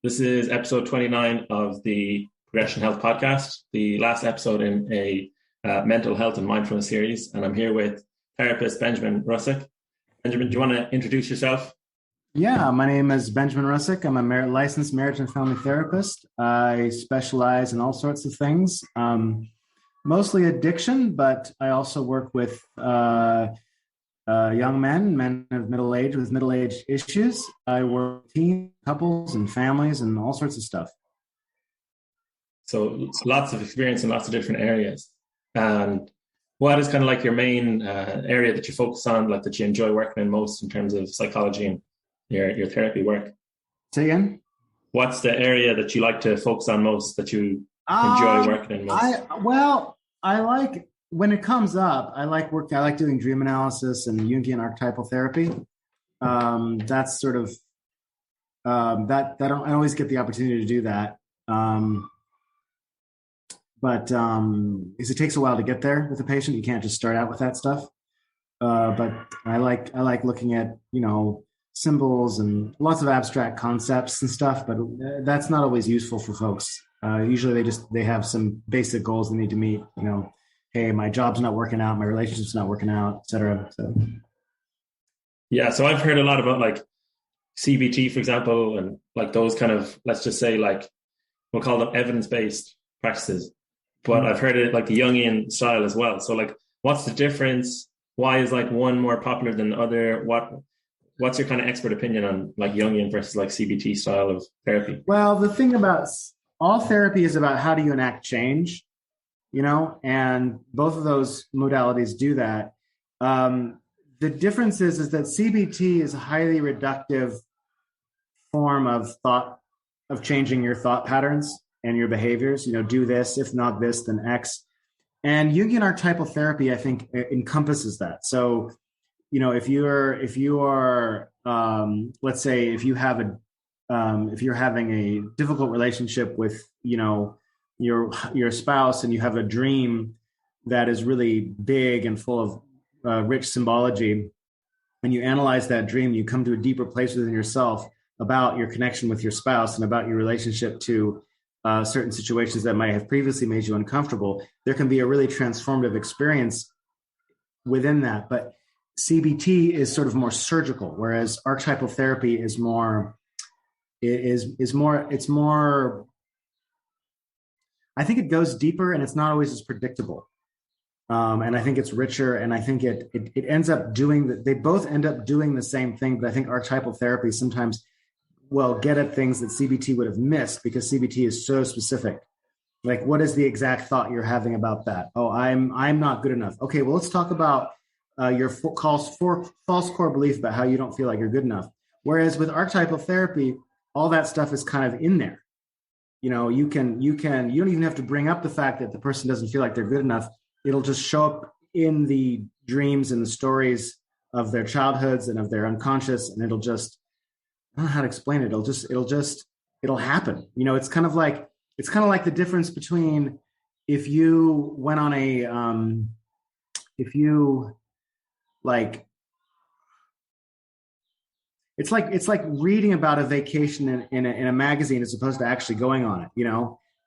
This is episode 29 of the Progression Health Podcast, the last episode in a mental health and mindfulness series. And I'm here with therapist Benjamin Russack. Benjamin, do you want to introduce yourself? Yeah, my name is Benjamin Russack. I'm a licensed marriage and family therapist. I specialize in all sorts of things, mostly addiction, but I also work with young men of middle age with middle age issues. I work with teens, couples, and families, and all sorts of stuff. So lots of experience in lots of different areas. And what is kind of like your main area that you focus on, like that you enjoy working in most in terms of psychology and your therapy work? Say again? What's the area that you like to focus on most, that you enjoy working in most? I like, when it comes up, I like doing dream analysis and Jungian archetypal therapy. That's sort of, I always get the opportunity to do that. But because it takes a while to get there with a patient, you can't just start out with that stuff. But I like looking at, symbols and lots of abstract concepts and stuff, but that's not always useful for folks. Usually they have some basic goals they need to meet, hey, my job's not working out, my relationship's not working out, et cetera. So. Yeah. So I've heard a lot about like CBT, for example, and like those kind of, let's just say like, we'll call them evidence-based practices, but I've heard it like the Jungian style as well. So like, what's the difference? Why is like one more popular than the other? What's your kind of expert opinion on like Jungian versus like CBT style of therapy? Well, the thing about all therapy is about how do you enact change, and both of those modalities do that. The difference is that CBT is a highly reductive form of thought, of changing your thought patterns and your behaviors. Do this, if not this, then X. And Jungian archetypal therapy, I think, encompasses that. So, if you're having a difficult relationship with, your spouse, and you have a dream that is really big and full of rich symbology, and you analyze that dream, you come to a deeper place within yourself about your connection with your spouse and about your relationship to certain situations that might have previously made you uncomfortable. There can be a really transformative experience within that. But CBT is sort of more surgical, whereas archetypal therapy is more. I think it goes deeper, and it's not always as predictable. And I think it's richer, and I think it ends up they both end up doing the same thing, but I think archetypal therapy sometimes will get at things that CBT would have missed because CBT is so specific. Like, what is the exact thought you're having about that? Oh, I'm not good enough. Okay, well, let's talk about your false core belief about how you don't feel like you're good enough. Whereas with archetypal therapy, all that stuff is kind of in there. You don't even have to bring up the fact that the person doesn't feel like they're good enough. It'll just show up in the dreams and the stories of their childhoods and of their unconscious, and it'll just, I don't know how to explain it. It'll happen. It's kind of like the difference between if you went on it's like reading about a vacation in a magazine as opposed to actually going on it,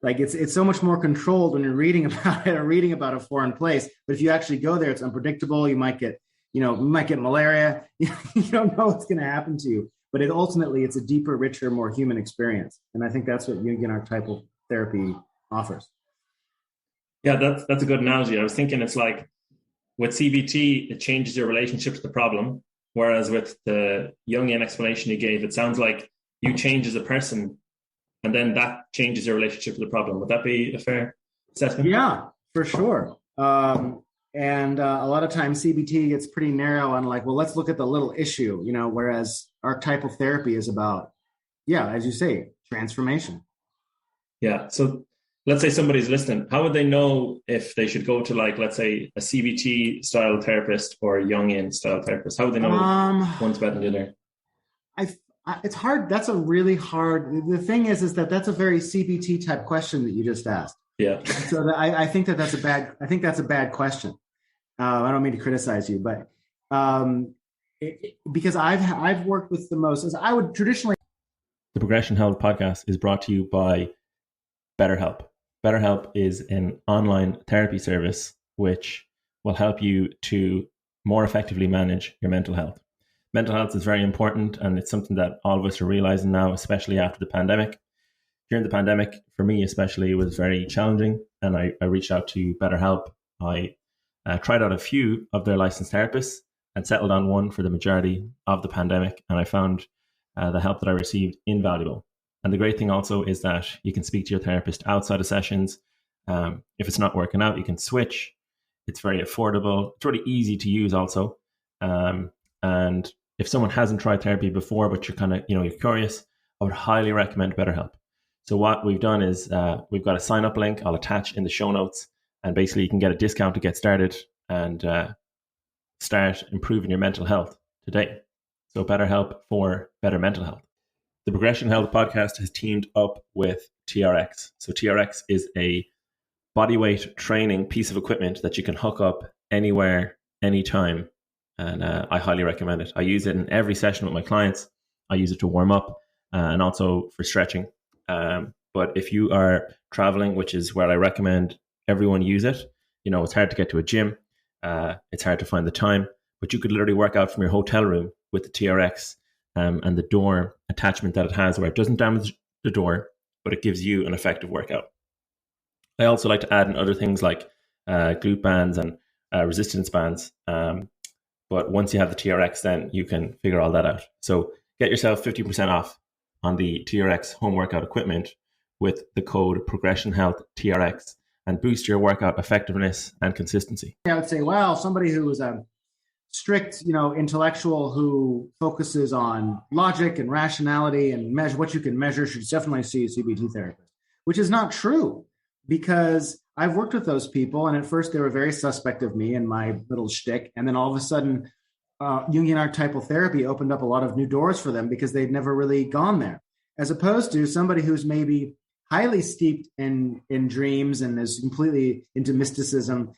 Like it's so much more controlled when you're reading about it or reading about a foreign place. But if you actually go there, it's unpredictable. You might get malaria. You don't know what's going to happen to you. But ultimately, it's a deeper, richer, more human experience. And I think that's what Jungian archetypal therapy offers. Yeah, that's a good analogy. I was thinking it's like with CBT, it changes your relationship to the problem. Whereas with the Jungian explanation you gave, it sounds like you change as a person, and then that changes your relationship to the problem. Would that be a fair assessment? Yeah, for sure. And a lot of times CBT gets pretty narrow on like, well, let's look at the little issue, whereas archetypal therapy is about, as you say, transformation. Yeah. So let's say somebody's listening. How would they know if they should go to like, let's say, a CBT style therapist or a Jungian style therapist? How would they know one's better than the other? It's hard. That's a really hard. The thing is that that's a very CBT type question that you just asked. Yeah. So I think that's a bad question. I don't mean to criticize you, but because I've worked with the most, as I would traditionally. The Progression Health podcast is brought to you by BetterHelp. BetterHelp is an online therapy service which will help you to more effectively manage your mental health. Mental health is very important, and it's something that all of us are realizing now, especially after the pandemic. During the pandemic, for me especially, it was very challenging, and I reached out to BetterHelp. I tried out a few of their licensed therapists and settled on one for the majority of the pandemic, and I found the help that I received invaluable. And the great thing also is that you can speak to your therapist outside of sessions. If it's not working out, you can switch. It's very affordable. It's really easy to use also. And if someone hasn't tried therapy before, but you're kind of, you're curious, I would highly recommend BetterHelp. So what we've done is we've got a sign up link I'll attach in the show notes. And basically you can get a discount to get started and start improving your mental health today. So BetterHelp for better mental health. The Progression Health podcast has teamed up with TRX. So TRX is a bodyweight training piece of equipment that you can hook up anywhere, anytime. And I highly recommend it. I use it in every session with my clients. I use it to warm up and also for stretching. But if you are traveling, which is where I recommend everyone use it, it's hard to get to a gym. It's hard to find the time, but you could literally work out from your hotel room with the TRX and the door attachment that it has, where it doesn't damage the door, but it gives you an effective workout. I also like to add in other things like glute bands and resistance bands. But once you have the TRX, then you can figure all that out. So get yourself 50% off on the TRX home workout equipment with the code Progression Health TRX and boost your workout effectiveness and consistency. I would say, wow, somebody who is a strict, intellectual who focuses on logic and rationality and measure what you can measure should definitely see a CBT therapist, which is not true, because I've worked with those people, and at first they were very suspect of me and my little shtick, and then all of a sudden, Jungian archetypal therapy opened up a lot of new doors for them because they'd never really gone there, as opposed to somebody who's maybe highly steeped in dreams and is completely into mysticism,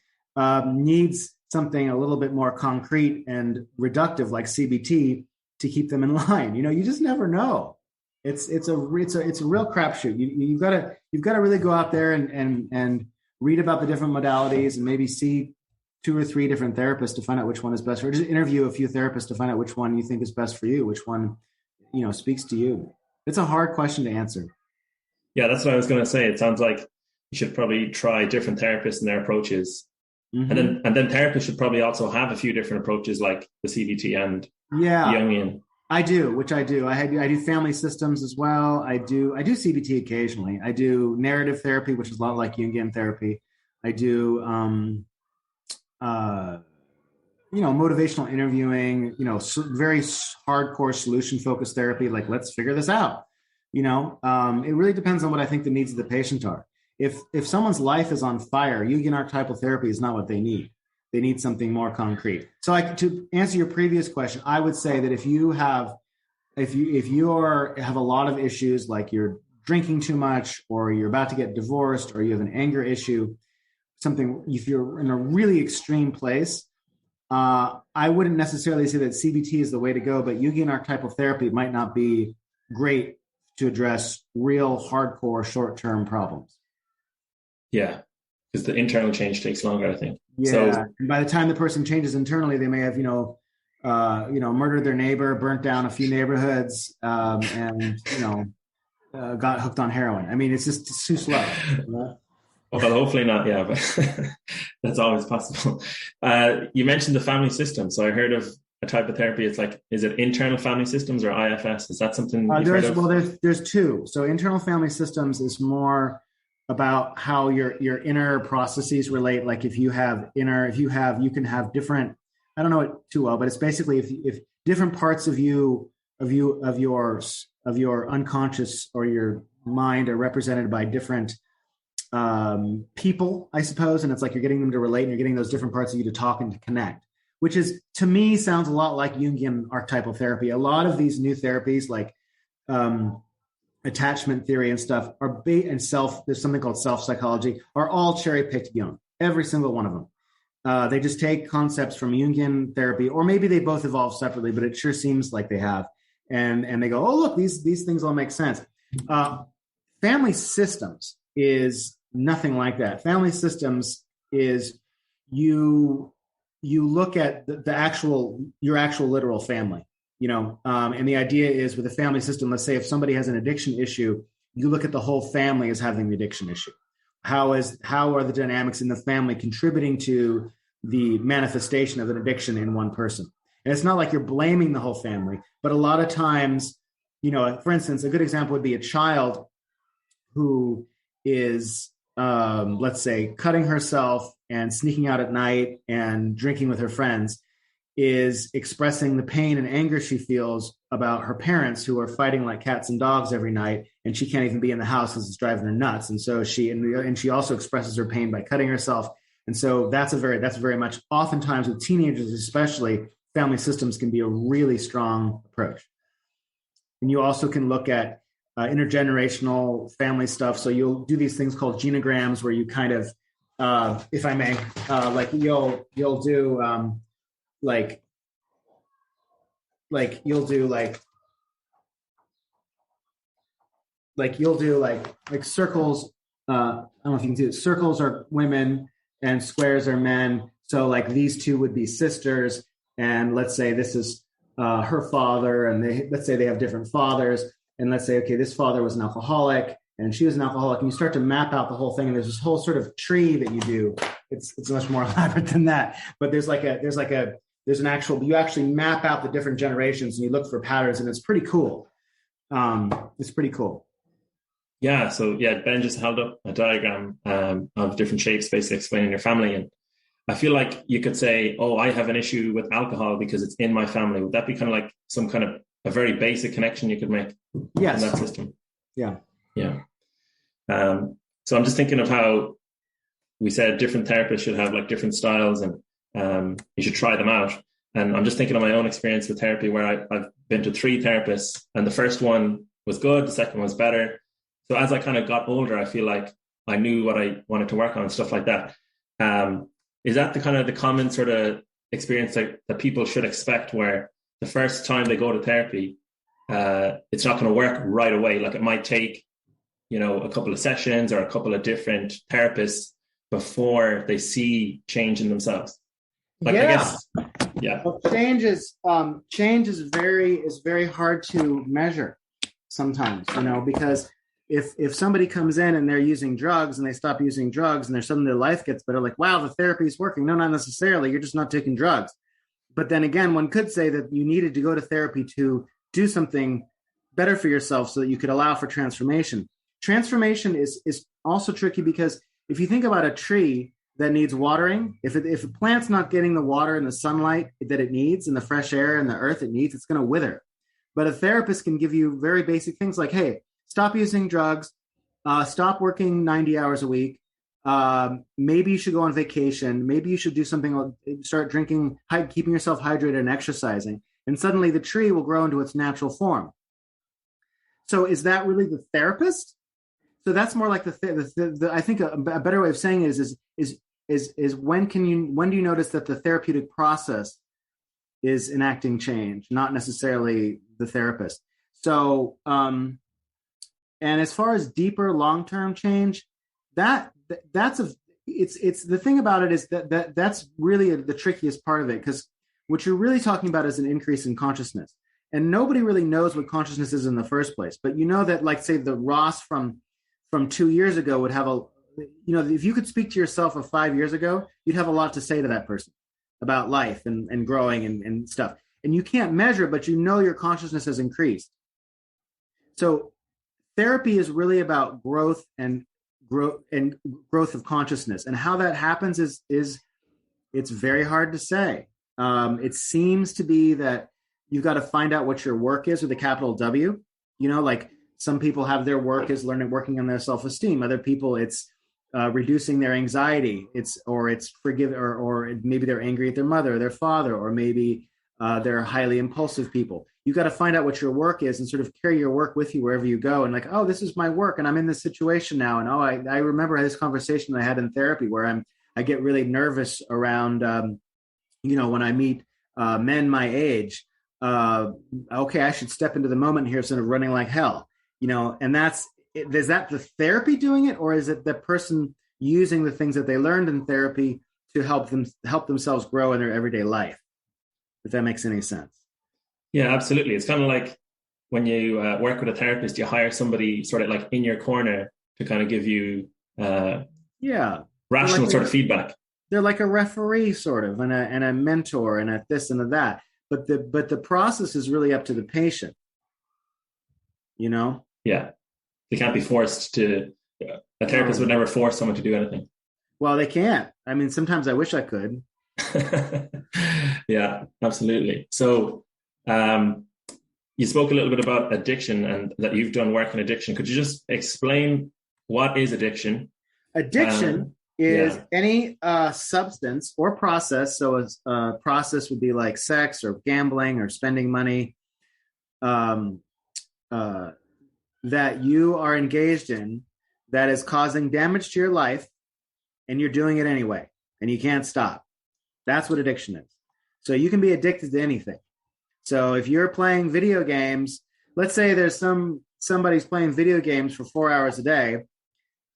needs something a little bit more concrete and reductive like CBT to keep them in line. You just never know. It's a real crapshoot. You've got to really go out there and read about the different modalities and maybe see 2 or 3 different therapists to find out which one is best, or just interview a few therapists to find out which one you think is best for you, which one, speaks to you. It's a hard question to answer. Yeah, that's what I was going to say. It sounds like you should probably try different therapists and their approaches. Mm-hmm. And then therapists should probably also have a few different approaches like the CBT and Jungian. I do. I do family systems as well. I do CBT occasionally. I do narrative therapy, which is a lot like Jungian therapy. I do motivational interviewing, very hardcore solution focused therapy, like let's figure this out. It really depends on what I think the needs of the patient are. If someone's life is on fire, Jungian archetypal therapy is not what they need. They need something more concrete. So to answer your previous question, I would say that if you have a lot of issues, like you're drinking too much, or you're about to get divorced, or you have an anger issue, if you're in a really extreme place, I wouldn't necessarily say that CBT is the way to go, but Jungian archetypal therapy might not be great to address real hardcore short-term problems. Yeah, because the internal change takes longer, I think. Yeah, so, and by the time the person changes internally, they may have, murdered their neighbor, burnt down a few neighborhoods, and got hooked on heroin. I mean, it's too slow. Well, hopefully not. Yeah, but that's always possible. You mentioned the family system, so I heard of a type of therapy. It's like, is it internal family systems or IFS? Is that something you've heard of? Well, there's 2. So internal family systems is more about how your inner processes relate. Like if you can have different, I don't know it too well, but it's basically if different parts of your unconscious or your mind are represented by different people, I suppose. And it's like you're getting them to relate and you're getting those different parts of you to talk and to connect, which is, to me, sounds a lot like Jungian archetypal therapy. A lot of these new therapies like attachment theory and stuff there's something called self-psychology, are all cherry-picked Jung, every single one of them. They just take concepts from Jungian therapy, or maybe they both evolve separately, but it sure seems like they have, and they go, oh, look, these things all make sense. Family systems is nothing like that. Family systems is you look at your actual literal family, and the idea is with a family system, let's say if somebody has an addiction issue, you look at the whole family as having the addiction issue. How are the dynamics in the family contributing to the manifestation of an addiction in one person? And it's not like you're blaming the whole family, but a lot of times, for instance, a good example would be a child who is, let's say, cutting herself and sneaking out at night and drinking with her friends, is expressing the pain and anger she feels about her parents who are fighting like cats and dogs every night, and she can't even be in the house because it's driving her nuts. And so she also expresses her pain by cutting herself. And so that's very much, oftentimes with teenagers especially, family systems can be a really strong approach. And you also can look at intergenerational family stuff. So you'll do these things called genograms where you kind of, if I may, like you'll do circles. I don't know if you can see it. Circles are women and squares are men. So like these two would be sisters. And let's say this is her father, and let's say they have different fathers. And let's say, okay, this father was an alcoholic and she was an alcoholic. And you start to map out the whole thing. And there's this whole sort of tree that you do. It's much more elaborate than that. But you actually map out the different generations and you look for patterns, and it's pretty cool. It's pretty cool. Yeah. So Ben just held up a diagram of different shapes, basically explaining your family. And I feel like you could say, oh, I have an issue with alcohol because it's in my family. Would that be kind of like some kind of a very basic connection you could make in that system? Yeah. Yeah. So I'm just thinking of how we said different therapists should have like different styles, and you should try them out. And I'm just thinking of my own experience with therapy, where I've been to 3 therapists, and the first one was good, the second one was better. So as I kind of got older, I feel like I knew what I wanted to work on and stuff like that. Is that the common sort of experience that people should expect, where the first time they go to therapy, it's not going to work right away? Like it might take, a couple of sessions or a couple of different therapists before they see change in themselves. Like, yeah. I guess, yeah. Well, change is very hard to measure sometimes, because if somebody comes in and they're using drugs and they stop using drugs and suddenly their life gets better, like, wow, the therapy is working. No, not necessarily. You're just not taking drugs. But then again, one could say that you needed to go to therapy to do something better for yourself so that you could allow for transformation. Transformation is also tricky because if you think about a tree that needs watering, if a plant's not getting the water and the sunlight that it needs and the fresh air and the earth it needs, it's going to wither. But a therapist can give you very basic things like, hey, stop using drugs, stop working 90 hours a week. Maybe you should go on vacation. Maybe you should do something, start drinking, keeping yourself hydrated and exercising. And suddenly the tree will grow into its natural form. So is that really the therapist? So that's more like I think a better way of saying it is when do you notice that the therapeutic process is enacting change, not necessarily the therapist. So, and as far as deeper long-term change, it's the thing about it is that's really the trickiest part of it, because what you're really talking about is an increase in consciousness, and nobody really knows what consciousness is in the first place. But that, like, say, the Ross from 2 years ago would have if you could speak to yourself of 5 years ago, you'd have a lot to say to that person about life and growing and stuff. And you can't measure, but your consciousness has increased. So therapy is really about growth of consciousness, and how that happens is it's very hard to say. It seems to be that you've got to find out what your work is with a capital W. Like some people have their work is working on their self-esteem. Other people, it's reducing their anxiety. It's forgive, or maybe they're angry at their mother or their father, or maybe they're highly impulsive people. You got to find out what your work is and sort of carry your work with you wherever you go. And like, oh, this is my work, and I'm in this situation now. And I remember this conversation I had in therapy where I get really nervous around, when I meet men my age, okay, I should step into the moment here instead of running like hell, and is that the therapy doing it, or is it the person using the things that they learned in therapy to help themselves grow in their everyday life? If that makes any sense. Yeah, absolutely. It's kind of like when you work with a therapist, you hire somebody sort of like in your corner to kind of give you yeah rational sort of feedback. They're like a referee sort of, and a mentor, and a this and a that. But the process is really up to the patient. Yeah, they can't be forced to. A therapist would never force someone to do anything. Well, they can't. I mean, sometimes I wish I could. Yeah, absolutely. So, you spoke a little bit about addiction and that you've done work in addiction. Could you just explain what is addiction? Addiction is any substance or process. So a process would be like sex or gambling or spending money that you are engaged in that is causing damage to your life, and you're doing it anyway, and you can't stop. That's what addiction is. So you can be addicted to anything. So if you're playing video games, let's say there's somebody's playing video games for 4 hours a day,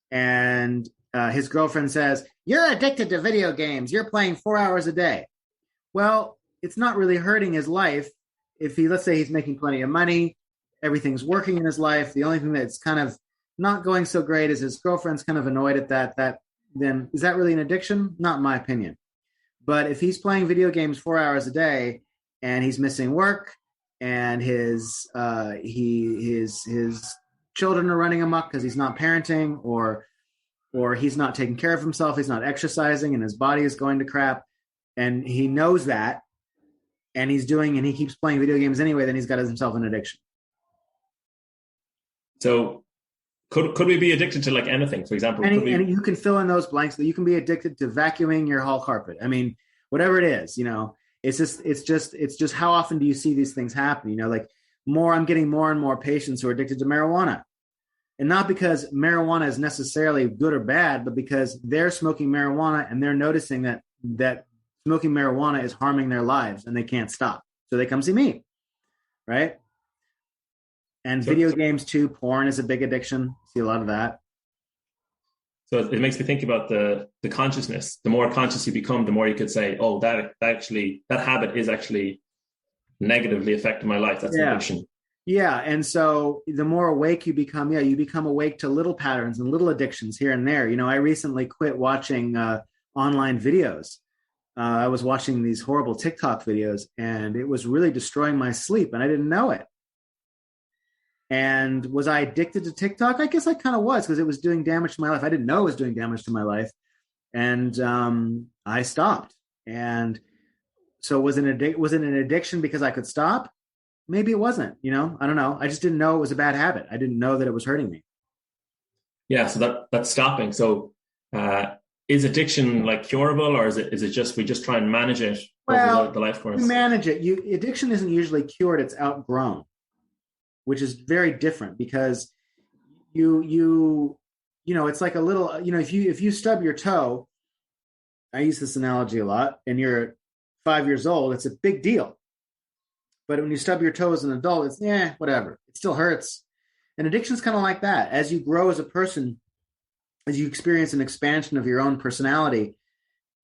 and his girlfriend says, "You're addicted to video games. You're playing 4 hours a day." Well, it's not really hurting his life. If let's say he's making plenty of money, everything's working in his life. The only thing that's kind of not going so great is his girlfriend's kind of annoyed at that. Then is that really an addiction? Not in my opinion. But if he's playing video games 4 hours a day and he's missing work, and his children are running amok because he's not parenting, or he's not taking care of himself, he's not exercising, and his body is going to crap, and he knows that, and he keeps playing video games anyway, then he's got himself an addiction. So could we be addicted to like anything, for example? And you can fill in those blanks. You can be addicted to vacuuming your hall carpet. I mean, whatever it is, it's just how often do you see these things happen? I'm getting more and more patients who are addicted to marijuana. And not because marijuana is necessarily good or bad, but because they're smoking marijuana and they're noticing that smoking marijuana is harming their lives and they can't stop. So they come see me, right? And video games too. Porn is a big addiction. See a lot of that. So it makes me think about the consciousness. The more conscious you become, the more you could say, "Oh, that habit is actually negatively affecting my life. That's an addiction." Yeah, and so the more awake you become, you become awake to little patterns and little addictions here and there. I recently quit watching online videos. I was watching these horrible TikTok videos, and it was really destroying my sleep, and I didn't know it. And was I addicted to TikTok? I guess I kind of was, because it was doing damage to my life. I didn't know it was doing damage to my life. And I stopped. And so was it an addiction because I could stop? Maybe it wasn't, I don't know. I just didn't know it was a bad habit. I didn't know that it was hurting me. Yeah. So that's stopping. So is addiction like curable, or is it just, we just try and manage it over the life course? You manage it. Addiction isn't usually cured. It's outgrown, which is very different, because it's like a little, if you stub your toe, I use this analogy a lot, and you're 5 years old, it's a big deal. But when you stub your toe as an adult, it's whatever. It still hurts. And addiction is kind of like that. As you grow as a person, as you experience an expansion of your own personality,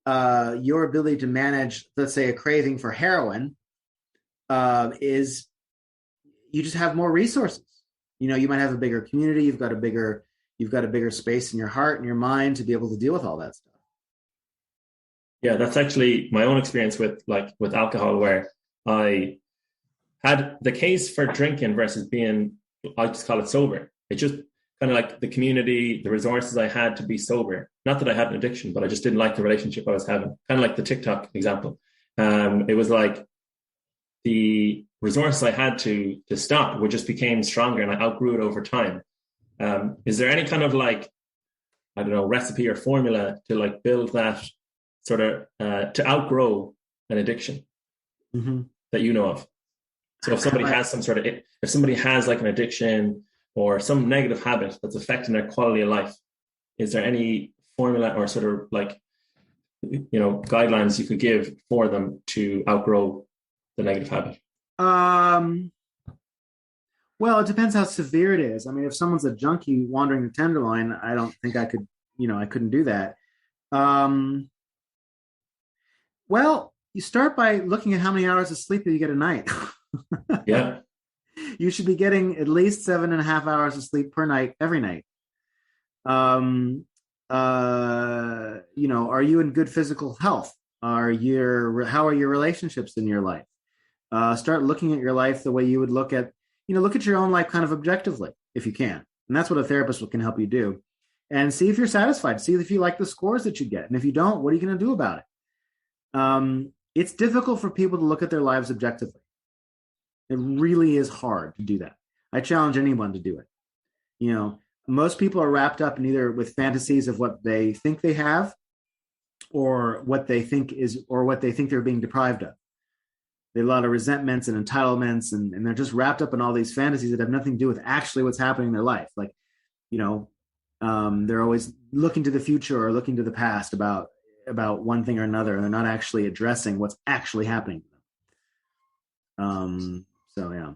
your ability to manage, let's say, a craving for heroin is, you just have more resources. You might have a bigger community. You've got a bigger space in your heart and your mind to be able to deal with all that stuff. Yeah, that's actually my own experience with alcohol, where I had the case for drinking versus being, I just call it sober. It just kind of like the community, the resources I had to be sober. Not that I had an addiction, but I just didn't like the relationship I was having. Kind of like the TikTok example. It was like the resources I had to stop, which just became stronger, and I outgrew it over time. Is there any kind of recipe or formula to build that sort of to outgrow an addiction that you know of? So if somebody has if somebody has an addiction or some negative habit that's affecting their quality of life, is there any formula or sort of guidelines you could give for them to outgrow the negative habit? Um, well, it depends how severe it is. I mean, if someone's a junkie wandering the Tenderloin, I don't think I could, I couldn't do that. Um, well, you start by looking at how many hours of sleep that you get a night. Yeah. You should be getting at least 7.5 hours of sleep per night, every night. Um, are you in good physical health? How are your relationships in your life? Start looking at your life the way you would look at your own life kind of objectively, if you can. And that's what a therapist can help you do. And see if you're satisfied. See if you like the scores that you get. And if you don't, what are you going to do about it? It's difficult for people to look at their lives objectively. It really is hard to do that. I challenge anyone to do it. Most people are wrapped up in either with fantasies of what they think they have or what they think they're being deprived of. There are a lot of resentments and entitlements, and they're just wrapped up in all these fantasies that have nothing to do with actually what's happening in their life. Like, they're always looking to the future or looking to the past about one thing or another, and they're not actually addressing what's actually happening to them. So yeah.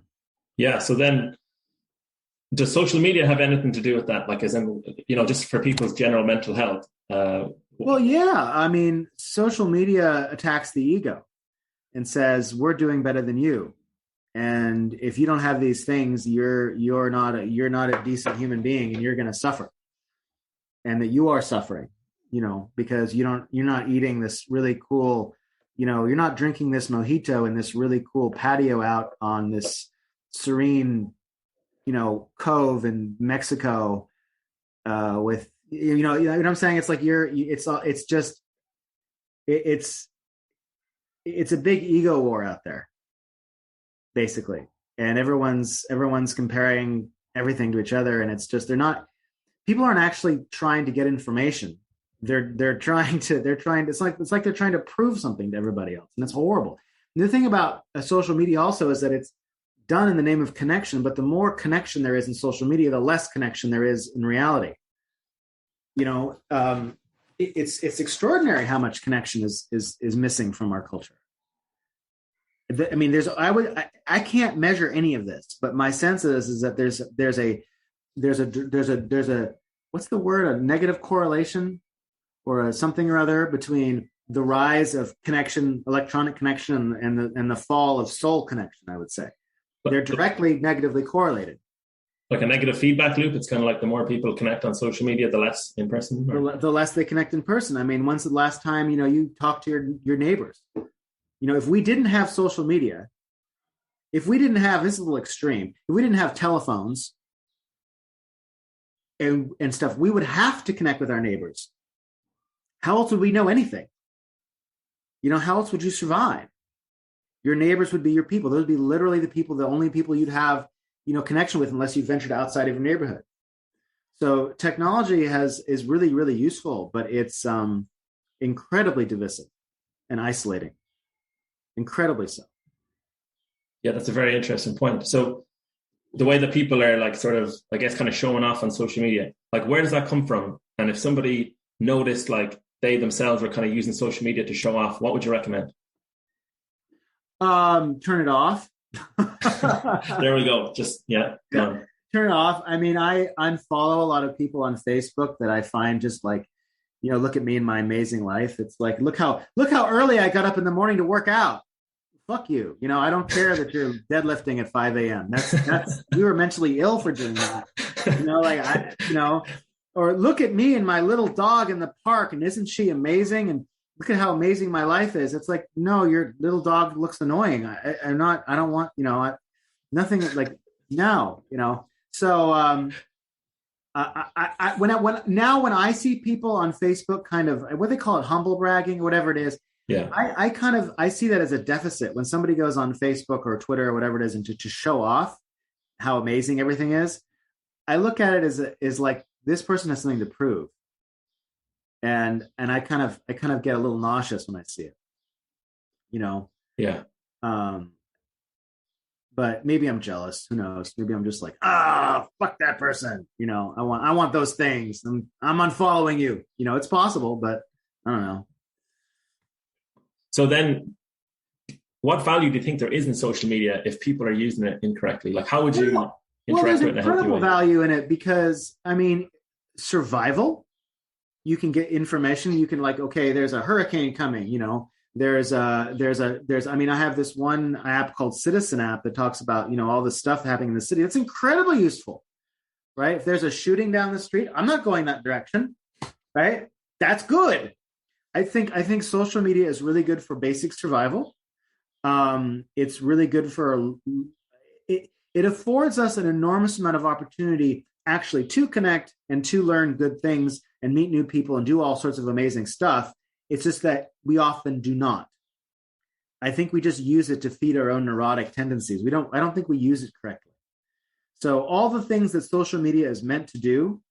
Yeah. So then, does social media have anything to do with that? Like, as in, just for people's general mental health? Well, yeah. I mean, social media attacks the ego and says we're doing better than you, and if you don't have these things, you're not a decent human being, and you're going to suffer, and that you are suffering, because you're not eating this really cool, you're not drinking this mojito in this really cool patio out on this serene, cove in Mexico, with you know what I'm saying. It's like it's a big ego war out there, basically, and everyone's comparing everything to each other, and it's just people aren't actually trying to get information. They're trying to it's like they're trying to prove something to everybody else, and it's horrible. And the thing about social media also is that it's done in the name of connection, but the more connection there is in social media, the less connection there is in reality. It's extraordinary how much connection is missing from our culture. I mean, I can't measure any of this, but my sense is that there's a what's the word, a negative correlation or something or other between the rise of connection, electronic connection, and the fall of soul connection. I would say they're directly negatively correlated. Like a negative feedback loop. It's kind of like the more people connect on social media, the less in person. The less they connect in person. I mean, when's the last time you talked to your neighbors? If we didn't have social media, if we didn't have, this is a little extreme, if we didn't have telephones and stuff, we would have to connect with our neighbors. How else would we know anything? How else would you survive? Your neighbors would be your people. Those would be literally the only people you'd have, connection with, unless you ventured outside of your neighborhood. So technology is really, really useful, but it's incredibly divisive and isolating. Incredibly so. Yeah, that's a very interesting point. So the way that people are like sort of, I guess, kind of showing off on social media, like where does that come from? And if somebody noticed like they themselves were kind of using social media to show off, what would you recommend? Turn it off. There we go. Just, yeah, done. Turn it off. I mean, I unfollow a lot of people on Facebook that I find just like, look at me and my amazing life. It's like, look how early I got up in the morning to work out. Fuck you. I don't care that you're deadlifting at 5 a.m. That's we were mentally ill for doing that. Or look at me and my little dog in the park, and isn't she amazing? And look at how amazing my life is. It's like, no, your little dog looks annoying. I don't want, nothing like, no, So when I see people on Facebook kind of, what they call it, humble bragging or whatever it is, yeah, I see that as a deficit. When somebody goes on Facebook or Twitter or whatever it is, and to show off how amazing everything is, I look at it as like, this person has something to prove. And I kind of get a little nauseous when I see it, Yeah. But maybe I'm jealous. Who knows? Maybe I'm just like, fuck that person. I want those things. I'm unfollowing you. It's possible, but I don't know. So then what value do you think there is in social media if people are using it incorrectly? Like, how would you interact there's with it in a healthy incredible way? value in it because, I mean, survival, you can get information. You can like, okay, there's a hurricane coming, you know, I mean, I have this one app called Citizen app that talks about, you know, all the stuff happening in the city. It's incredibly useful, right? If there's a shooting down the street, I'm not going that direction, right? That's good. I think social media is really good for basic survival. It's really good for it affords us an enormous amount of opportunity actually to connect and to learn good things and meet new people and do all sorts of amazing stuff. It's just that we often do not. I think we just use it to feed our own neurotic tendencies. I don't think we use it correctly. So all the things that social media is meant to do,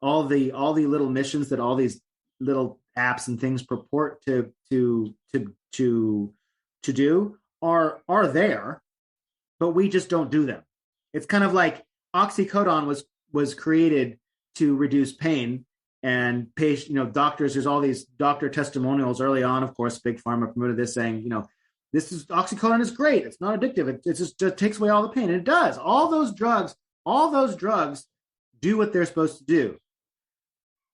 all the little missions that all these little apps and things purport to do are there, but we just don't do them. It's kind of like oxycodone was created to reduce pain, and patient, you know, doctors. There's all these doctor testimonials early on. Of course, Big Pharma promoted this, saying, you know, oxycodone is great. It's not addictive. It just takes away all the pain. And it does. All those drugs do what they're supposed to do,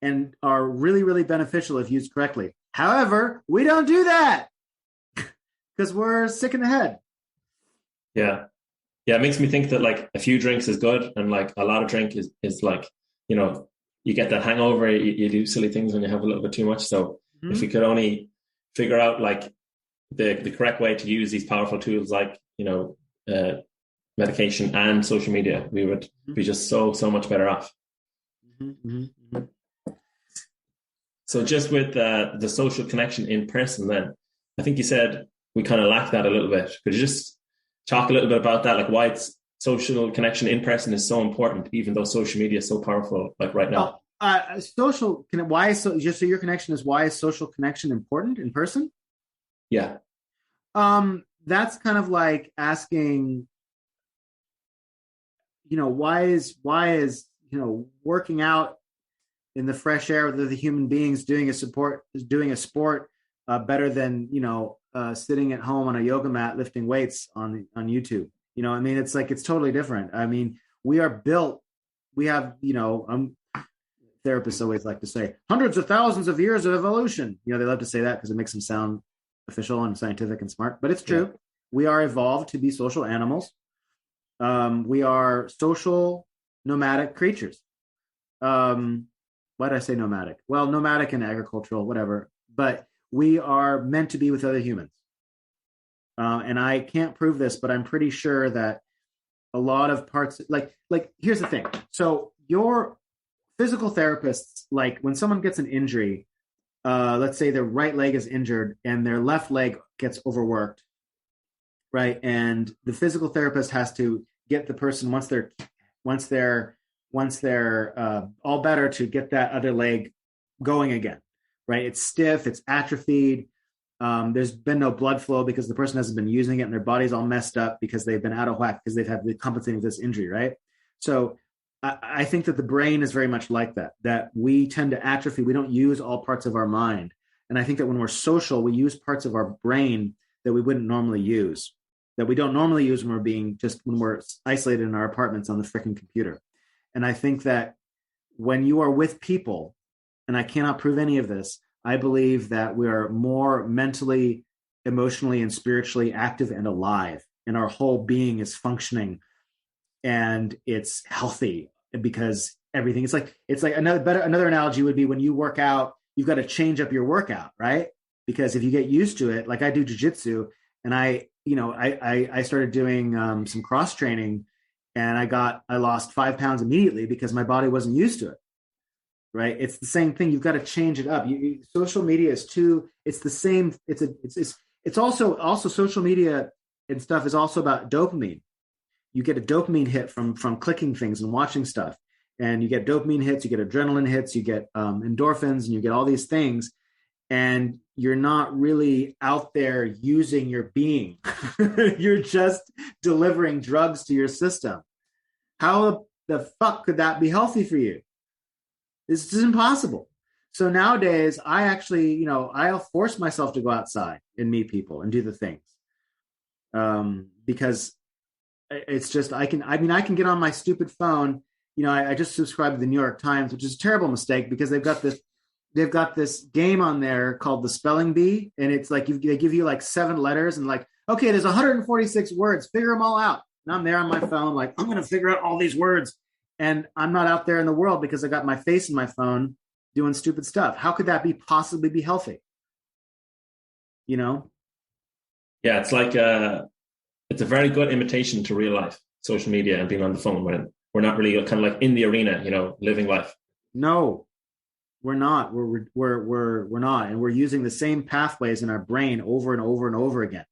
and are really, really beneficial if used correctly. However, we don't do that because we're sick in the head. Yeah. Yeah. It makes me think that like a few drinks is good. And like a lot of drink is like, you know, you get that hangover, you do silly things when you have a little bit too much. So if we could only figure out like the correct way to use these powerful tools, like, you know, medication and social media, we would be just so much better off. So just with the social connection in person, then I think you said we kind of lack that a little bit. Could you just talk a little bit about that, like why it's social connection in person is so important, even though social media is so powerful, like right now? Just so your connection is, why is social connection important in person? Yeah. That's kind of like asking, you know, why is, you know, working out in the fresh air with the human beings doing a sport better than, you know, sitting at home on a yoga mat lifting weights on YouTube. You know, I mean, it's like, it's totally different. I mean, we have, you know, therapists always like to say hundreds of thousands of years of evolution. You know, they love to say that because it makes them sound official and scientific and smart, but it's true. Yeah. We are evolved to be social animals. We are social nomadic creatures. Why did I say nomadic? Well, nomadic and agricultural, whatever, but we are meant to be with other humans. And I can't prove this, but I'm pretty sure that a lot of parts, like here's the thing. So your physical therapists, like when someone gets an injury, let's say their right leg is injured and their left leg gets overworked, right? And the physical therapist has to get the person, once they're all better, to get that other leg going again, right? It's stiff, it's atrophied. There's been no blood flow because the person hasn't been using it, and their body's all messed up because they've been out of whack because they've had the compensating with this injury, right? So I think that the brain is very much like that we tend to atrophy. We don't use all parts of our mind. And I think that when we're social, we use parts of our brain that we wouldn't normally use, that we don't normally use when we're isolated in our apartments on the freaking computer. And I think that when you are with people, and I cannot prove any of this, I believe that we are more mentally, emotionally, and spiritually active and alive, and our whole being is functioning and it's healthy because everything. It's like another analogy would be when you work out, you've got to change up your workout, right? Because if you get used to it, like I do jujitsu, and I started doing some cross training, and I lost 5 pounds immediately because my body wasn't used to it. Right. It's the same thing. You've got to change it up. Social media is it's the same. It's also social media and stuff is also about dopamine. You get a dopamine hit from clicking things and watching stuff, and you get dopamine hits, you get adrenaline hits, you get endorphins, and you get all these things, and you're not really out there using your being. You're just delivering drugs to your system. How the fuck could that be healthy for you? This is impossible. So nowadays, I actually, I'll force myself to go outside and meet people and do the things. because it's just, I can get on my stupid phone. I just subscribed to the New York Times, which is a terrible mistake because they've got this game on there called the spelling bee. And it's like, they give you like 7 letters and like, okay, there's 146 words, figure them all out. And I'm there on my phone, like, I'm going to figure out all these words. And I'm not out there in the world because I got my face in my phone doing stupid stuff. How could that possibly be healthy? Yeah, it's like, it's a very good imitation to real life, social media and being on the phone when we're not really kind of like in the arena, living life. No, we're not. We're not. And we're using the same pathways in our brain over and over and over again.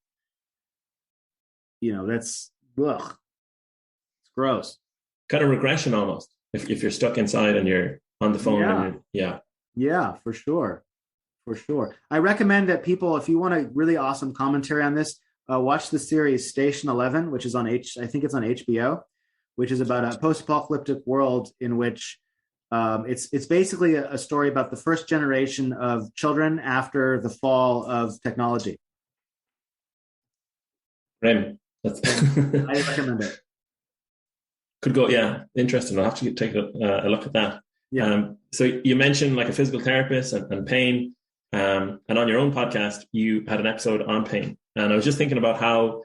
That's, ugh. It's gross. Kind of regression almost. If you're stuck inside and you're on the phone. Yeah, for sure. For sure. I recommend that people, if you want a really awesome commentary on this, watch the series Station 11, which is I think it's on HBO, which is about a post-apocalyptic world in which it's basically a story about the first generation of children after the fall of technology. Right. I recommend it. Could go, yeah, interesting. I'll have to take a look at that. Yeah. So you mentioned like a physical therapist and pain, and on your own podcast, you had an episode on pain. And I was just thinking about how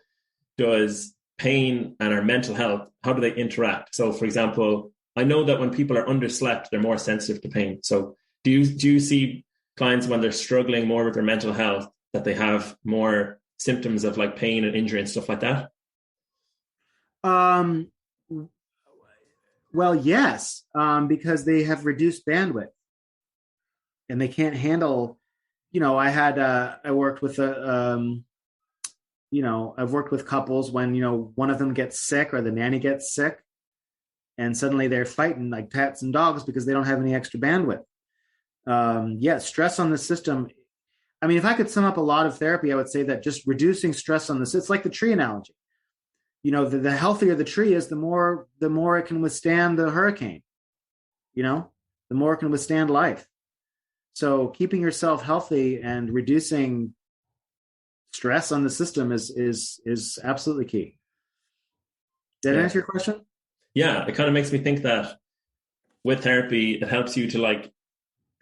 does pain and our mental health, how do they interact? So, for example, I know that when people are underslept, they're more sensitive to pain. So do you see clients when they're struggling more with their mental health that they have more symptoms of like pain and injury and stuff like that? Well, yes, because they have reduced bandwidth and they can't handle, I worked with I've worked with couples when, one of them gets sick or the nanny gets sick and suddenly they're fighting like cats and dogs because they don't have any extra bandwidth. Stress on the system. I mean, if I could sum up a lot of therapy, I would say that just reducing stress on this, it's like the tree analogy. The healthier the tree is, the more it can withstand the hurricane, the more it can withstand life. So keeping yourself healthy and reducing stress on the system is absolutely key. Did I answer your question? Yeah, it kind of makes me think that with therapy, it helps you to like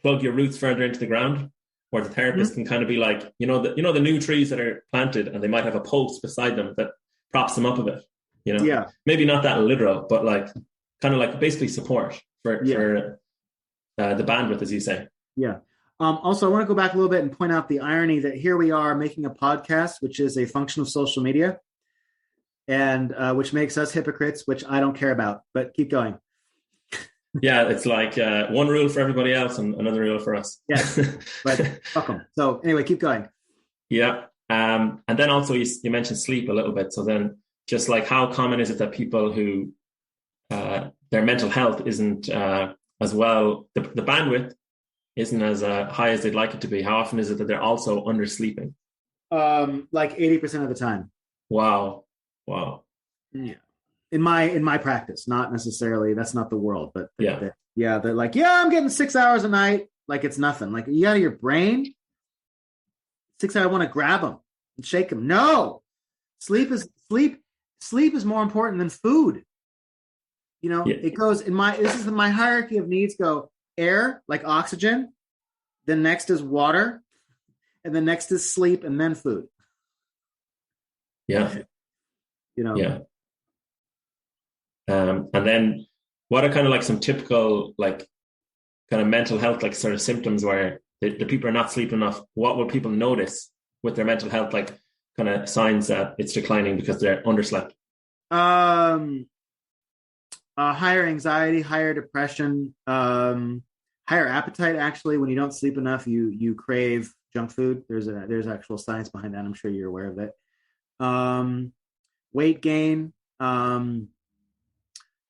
plug your roots further into the ground, where the therapist can kind of be like, the new trees that are planted and they might have a post beside them that props them up a bit, Yeah. Maybe not that literal, but like kind of like basically support for the bandwidth, as you say. Yeah. Also, I want to go back a little bit and point out the irony that here we are making a podcast, which is a function of social media, and which makes us hypocrites, which I don't care about. But keep going. Yeah, it's like one rule for everybody else and another rule for us. Yeah, but fuck them. So anyway, keep going. Yeah. And then also you mentioned sleep a little bit. So then just like how common is it that people who their mental health isn't as well, the bandwidth isn't as high as they'd like it to be? How often is it that they're also undersleeping? Like 80% of the time. Wow. Yeah. In my practice, not necessarily, that's not the world, but they're like, I'm getting 6 hours a night. Like it's nothing. Like, you out of your brain? 6 hours, I want to grab them and shake them. No, sleep is more important than food. It goes this is my hierarchy of needs go air, like oxygen. Then next is water. And then next is sleep and then food. Yeah. Yeah. And then what are kind of like some typical like kind of mental health, like sort of symptoms where the people are not sleeping enough? What will people notice with their mental health, like kind of signs that it's declining because they're underslept? Higher anxiety, higher depression, higher appetite. Actually, when you don't sleep enough, you crave junk food. There's actual science behind that. I'm sure you're aware of it. Weight gain,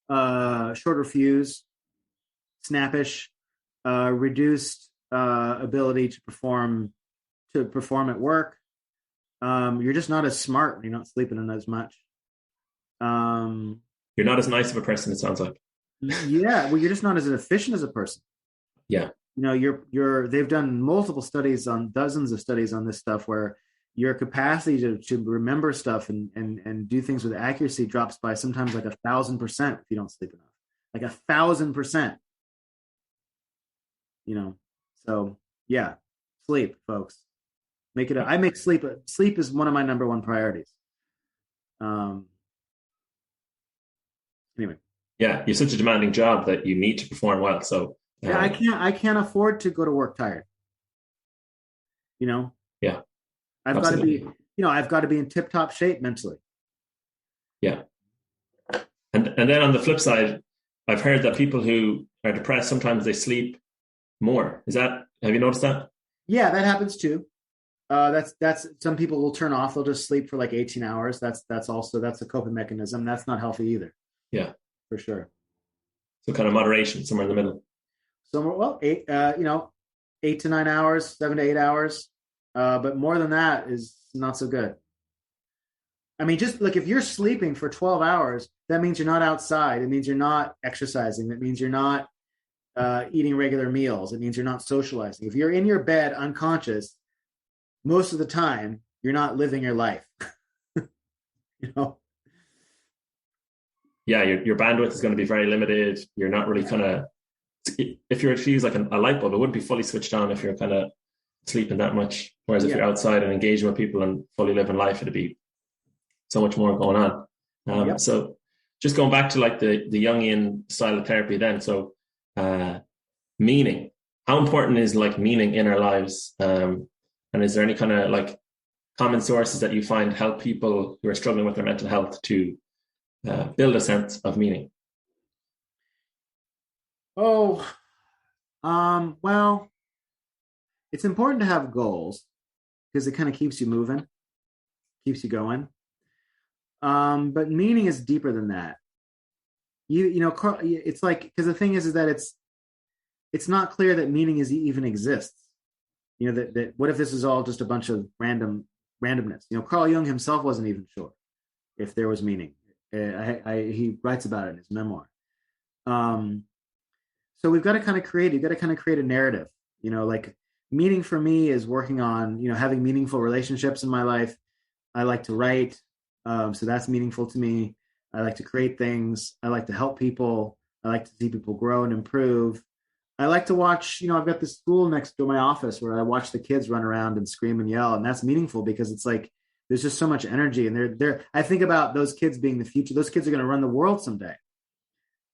shorter fuse, snappish, reduced ability to perform at work. You're just not as smart when you're not sleeping in as much. You're not as nice of a person, it sounds like. Yeah, well, you're just not as efficient as a person. Yeah. They've done multiple studies, on dozens of studies on this stuff, where your capacity to remember stuff and do things with accuracy drops by sometimes like 1,000% if you don't sleep enough, like 1,000%, you know? So yeah, sleep, folks. I make sleep is one of my number one priorities. Anyway. Yeah, you have such a demanding job that you need to perform well. So Yeah, I can't afford to go to work tired. You know? Yeah. I've Absolutely. got to be, I've got to be in tip-top shape mentally. Yeah. And then on the flip side, I've heard that people who are depressed, sometimes they sleep more. Have you noticed that? Yeah, that happens too. That's some people will turn off, they'll just sleep for like 18 hours. That's a coping mechanism. That's not healthy either. Yeah. For sure. So kind of moderation, somewhere in the middle. Somewhere, well, 8 to 9 hours, 7 to 8 hours. But more than that is not so good. I mean, just like if you're sleeping for 12 hours, that means you're not outside. It means you're not exercising. That means you're not eating regular meals. It means you're not socializing. If you're in your bed unconscious, most of the time, you're not living your life. Yeah, your bandwidth is going to be very limited. You're not really kind of, if you're to use like a light bulb, it wouldn't be fully switched on if you're kind of sleeping that much. Whereas if you're outside and engaging with people and fully living life, it'd be so much more going on. So just going back to like the Jungian style of therapy then. So meaning, how important is like meaning in our lives? And is there any kind of like common sources that you find help people who are struggling with their mental health to build a sense of meaning? Well, it's important to have goals because it kind of keeps you moving, keeps you going. But meaning is deeper than that. It's like, because the thing is that it's not clear that meaning even exists. That what if this is all just a bunch of randomness? Carl Jung himself wasn't even sure if there was meaning. He writes about it in his memoir. So you've got to kind of create a narrative. Like meaning for me is working on, having meaningful relationships in my life. I like to write. So that's meaningful to me. I like to create things. I like to help people. I like to see people grow and improve. I like to watch, I've got this school next to my office where I watch the kids run around and scream and yell. And that's meaningful because it's like, there's just so much energy. And I think about those kids being the future. Those kids are going to run the world someday.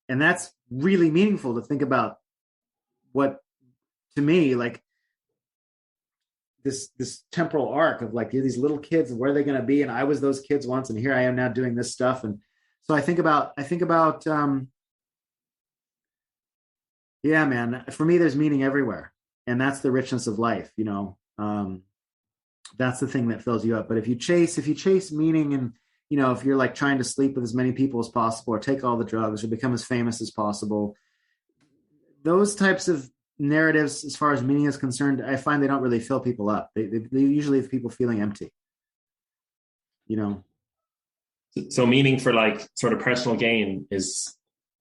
And that's really meaningful to think about what, to me, like this temporal arc of like these little kids and where they're going to be. And I was those kids once, and here I am now doing this stuff. And so I think about, yeah, man, for me, there's meaning everywhere. And that's the richness of life, that's the thing that fills you up. But if you chase meaning and, if you're like trying to sleep with as many people as possible or take all the drugs or become as famous as possible, those types of narratives, as far as meaning is concerned, I find they don't really fill people up. They usually have people feeling empty, So meaning for like sort of personal gain is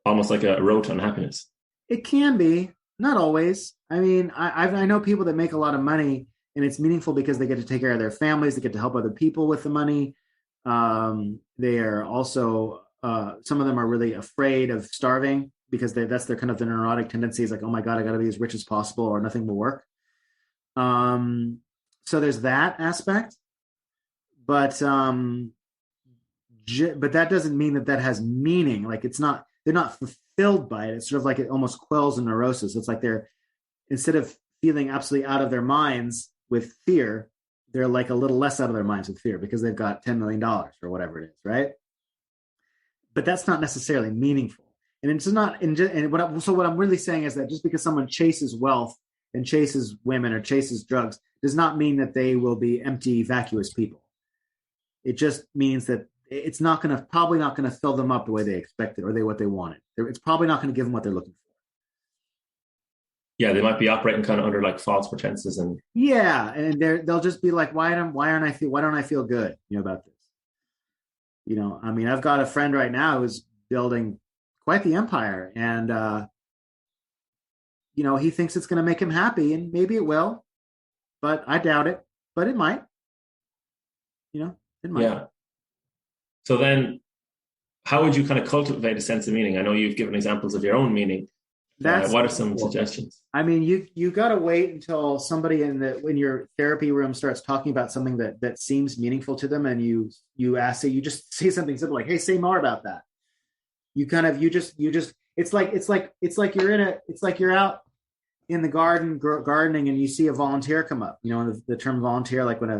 almost like a road to unhappiness. It can be, not always. I mean, I know people that make a lot of money and it's meaningful because they get to take care of their families. They get to help other people with the money. They are also, some of them are really afraid of starving because that's their kind of their neurotic tendencies. Like, oh my God, I got to be as rich as possible or nothing will work. So there's that aspect, but that doesn't mean that has meaning. Like they're not fulfilled by it. It's sort of like it almost quells a neurosis. It's like they're, instead of feeling absolutely out of their minds with fear, they're like a little less out of their minds with fear because they've got $10 million or whatever it is, right? But that's not necessarily meaningful. And it's not, what I'm really saying is that just because someone chases wealth and chases women or chases drugs does not mean that they will be empty, vacuous people. It just means that it's probably not going to fill them up the way they expected or what they wanted. It's probably not going to give them what they're looking for. Yeah, they might be operating kind of under like false pretenses and they'll just be like, why don't I feel good, about this? I mean, I've got a friend right now who's building quite the empire, and he thinks it's going to make him happy, and maybe it will, but I doubt it. But it might. Didn't mind. Yeah. So then how would you kind of cultivate a sense of meaning? I know you've given examples of your own meaning. What are some suggestions? I mean, you got to wait until somebody in your therapy room starts talking about something that seems meaningful to them, and you just say something simple like, "Hey, say more about that." It's like you're out in the gardening and you see a volunteer come up. The term volunteer, like when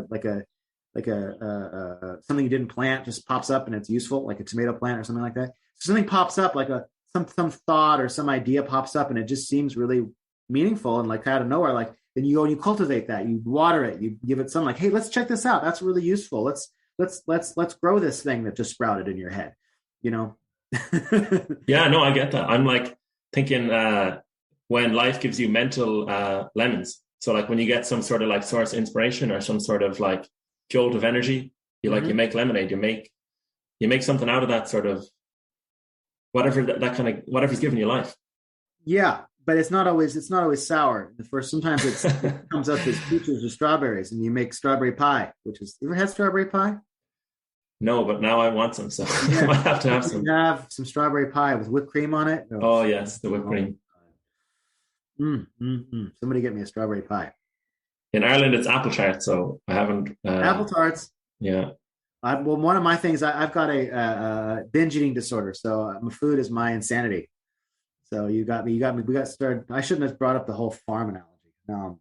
something you didn't plant just pops up and it's useful, like a tomato plant or something like that. So something pops up, like some thought or some idea pops up, and it just seems really meaningful and like out of nowhere. Like then you go and you cultivate that, you water it, you give it some like, hey, let's check this out. That's really useful. Let's grow this thing that just sprouted in your head. Yeah, no, I get that. I'm like thinking when life gives you mental lemons. So like when you get some sort of like source inspiration or some sort of like jolt of energy, you make lemonade, you make something out of that sort of whatever that kind of whatever's giving you life. Yeah, but it's not always sour. Sometimes it comes up as peaches or strawberries, and you make strawberry pie, which is, you ever had strawberry pie? No, but now I want some, so yeah. I might have to have some. You have some strawberry pie with whipped cream on it. Oh yes, the whipped cream. Somebody get me a strawberry pie. In Ireland, it's apple tart, so I haven't. Apple tarts. Yeah. One of my things, I've got a binge eating disorder, so my food is my insanity. So you got me. We got started. I shouldn't have brought up the whole farm analogy. Now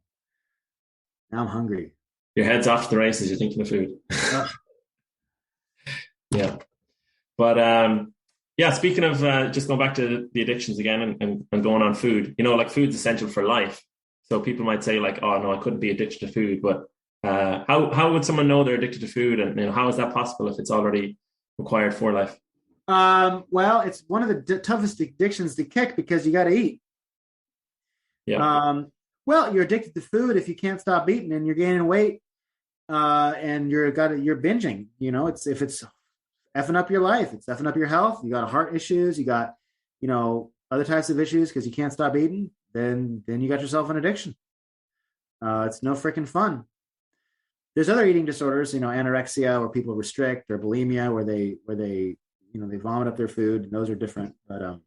I'm hungry. Your head's off to the races. You're thinking of food. Yeah. But speaking of just going back to the addictions again and going on food, like food's essential for life. So people might say like, oh no, I couldn't be addicted to food. But how would someone know they're addicted to food? And how is that possible if it's already required for life? Well, it's one of the toughest addictions to kick because you got to eat. Yeah. Well, you're addicted to food if you can't stop eating and you're gaining weight, and you're binging. If it's effing up your life, it's effing up your health. You got heart issues, you got other types of issues because you can't stop eating. Then you got yourself an addiction. It's no freaking fun. There's other eating disorders, anorexia, where people restrict, or bulimia, where they they vomit up their food. And those are different, but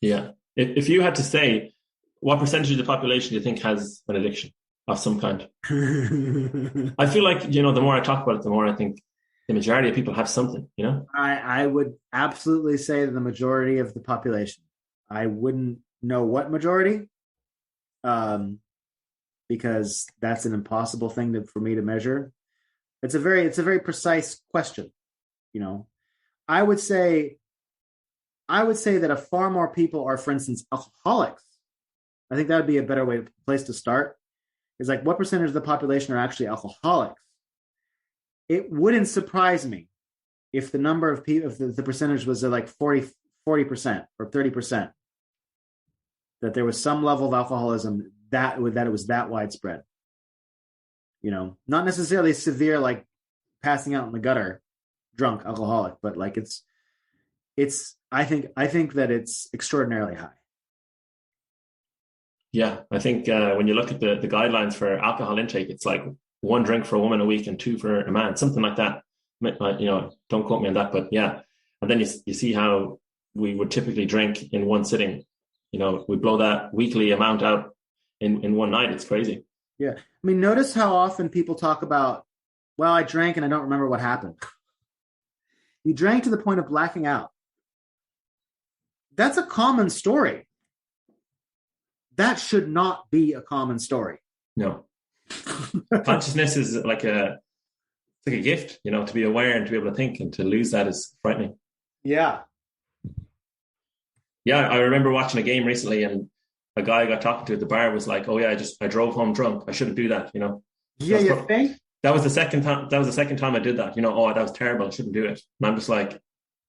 yeah. If you had to say, what percentage of the population do you think has an addiction of some kind? I feel like the more I talk about it, the more I think the majority of people have something. I would absolutely say the majority of the population. I wouldn't know what majority, because that's an impossible thing for me to measure. It's a very precise question. I would say that far more people are, for instance, alcoholics. I think that would be a better place to start. Is like, what percentage of the population are actually alcoholics? It wouldn't surprise me if the number of people, if the percentage was like 40% or 30%, that there was some level of alcoholism that it was that widespread. Not necessarily severe, like passing out in the gutter, drunk alcoholic, but like I think that it's extraordinarily high. Yeah, I think when you look at the guidelines for alcohol intake, it's like 1 drink for a woman a week and 2 for a man, something like that. Don't quote me on that, but yeah. And then you see how we would typically drink in one sitting. We blow that weekly amount out in one night. It's crazy. Yeah. I mean, notice how often people talk about, well, I drank and I don't remember what happened. You drank to the point of blacking out. That's a common story. That should not be a common story. No. Consciousness is like a gift, to be aware and to be able to think, and to lose that is frightening. Yeah. Yeah, I remember watching a game recently, and a guy I got talking to at the bar was like, "Oh yeah, I drove home drunk. I shouldn't do that." Yeah, you think? That was the second time. That was the second time I did that. Oh, that was terrible. I shouldn't do it. And I'm just like,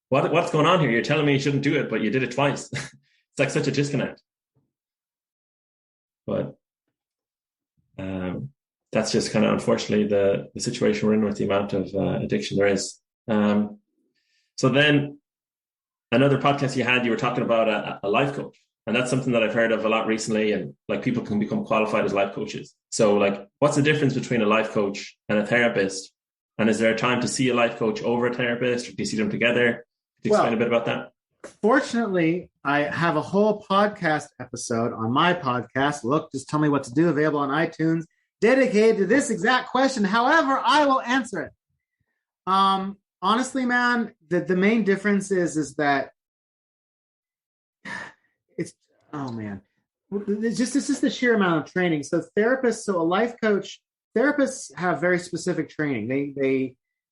what's going on here? You're telling me you shouldn't do it, but you did it twice. It's like such a disconnect. But that's just kind of, unfortunately, the situation we're in with the amount of addiction there is. So then, another podcast you were talking about a life coach. And that's something that I've heard of a lot recently. And like people can become qualified as life coaches. So like, what's the difference between a life coach and a therapist? And is there a time to see a life coach over a therapist, or do you see them together? Could you explain a bit about that? Fortunately, I have a whole podcast episode on my podcast. Look, just tell me what to do, available on iTunes, dedicated to this exact question. However, I will answer it. Honestly, man, the main difference is that it's this is the sheer amount of training. So therapists, so a life coach, therapists have very specific training.